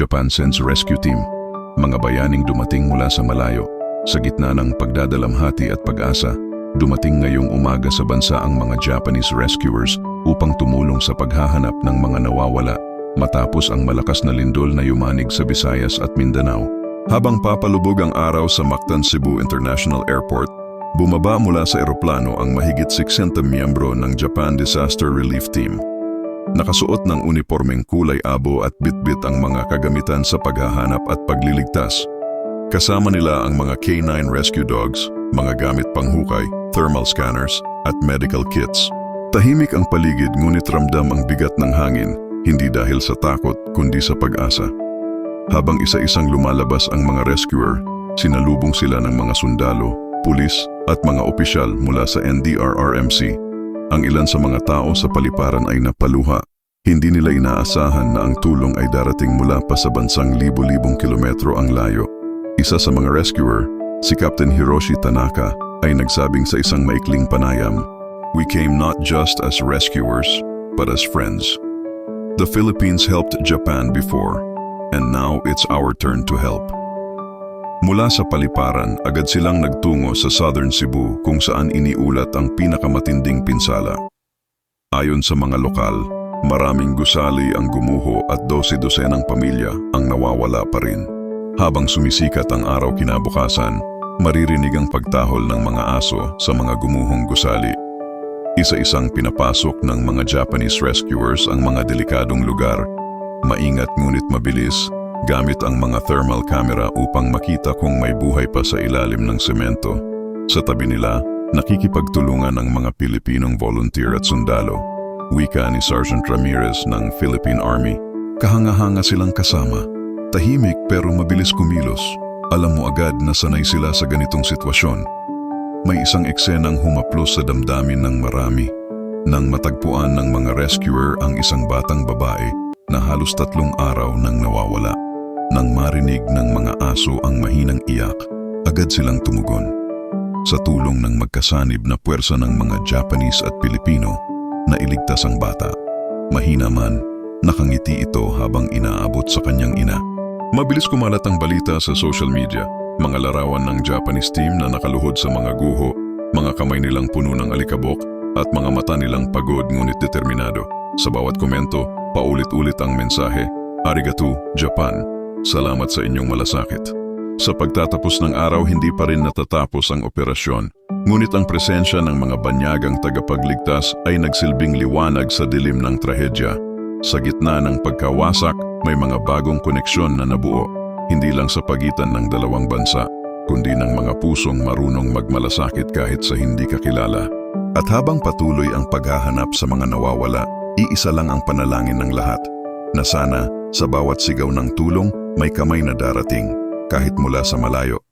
Japan sends rescue team. Mga bayaning dumating mula sa malayo. Sa gitna ng pagdadalamhati at pag-asa, dumating ngayong umaga sa bansa ang mga Japanese rescuers upang tumulong sa paghahanap ng mga nawawala matapos ang malakas na lindol na yumanig sa Visayas at Mindanao. Habang papalubog ang araw sa Mactan Cebu International Airport, bumaba mula sa eroplano ang mahigit 60 miyembro ng Japan Disaster Relief Team. Nakasuot ng unipormeng kulay abo at bitbit ang mga kagamitan sa paghahanap at pagliligtas. Kasama nila ang mga K9 rescue dogs, mga gamit panghukay, thermal scanners, at medical kits. Tahimik ang paligid ngunit ramdam ang bigat ng hangin, hindi dahil sa takot kundi sa pag-asa. Habang isa-isang lumalabas ang mga rescuer, sinalubong sila ng mga sundalo, pulis, at mga opisyal mula sa NDRRMC. Ang ilan sa mga tao sa paliparan ay napaluha. Hindi nila inaasahan na ang tulong ay darating mula pa sa bansang libo-libong kilometro ang layo. Isa sa mga rescuer, si Captain Hiroshi Tanaka, ay nagsabing sa isang maikling panayam, "We came not just as rescuers, but as friends. The Philippines helped Japan before, and now it's our turn to help." Mula sa paliparan, agad silang nagtungo sa Southern Cebu kung saan iniulat ang pinakamatinding pinsala. Ayon sa mga lokal, maraming gusali ang gumuho at 12-dosenang pamilya ang nawawala pa rin. Habang sumisikat ang araw kinabukasan, maririnig ang pagtahol ng mga aso sa mga gumuhong gusali. Isa-isang pinapasok ng mga Japanese rescuers ang mga delikadong lugar. Maingat ngunit mabilis, gamit ang mga thermal camera upang makita kung may buhay pa sa ilalim ng semento. Sa tabi nila, nakikipagtulungan ang mga Pilipinong volunteer at sundalo. Wika ni Sergeant Ramirez ng Philippine Army. Kahanga-hanga silang kasama. Tahimik pero mabilis kumilos. Alam mo agad na sanay sila sa ganitong sitwasyon. May isang eksenang humaplos sa damdamin ng marami. Nang matagpuan ng mga rescuer ang isang batang babae na halos 3 araw nang nawawala. Nang marinig ng mga aso ang mahinang iyak, agad silang tumugon. Sa tulong ng magkasanib na puwersa ng mga Japanese at Pilipino, nailigtas ang bata. Mahina man, nakangiti ito habang inaabot sa kanyang ina. Mabilis kumalat ang balita sa social media. Mga larawan ng Japanese team na nakaluhod sa mga guho, mga kamay nilang puno ng alikabok, at mga mata nilang pagod ngunit determinado. Sa bawat komento, paulit-ulit ang mensahe, "Arigato, Japan. Salamat sa inyong malasakit." Sa pagtatapos ng araw, hindi pa rin natatapos ang operasyon. Ngunit ang presensya ng mga banyagang tagapagligtas ay nagsilbing liwanag sa dilim ng trahedya. Sa gitna ng pagkawasak, may mga bagong koneksyon na nabuo, hindi lang sa pagitan ng dalawang bansa, kundi ng mga pusong marunong magmalasakit kahit sa hindi kakilala. At habang patuloy ang paghahanap sa mga nawawala, iisa lang ang panalangin ng lahat, na sana sa bawat sigaw ng tulong, may kamay na darating, kahit mula sa malayo.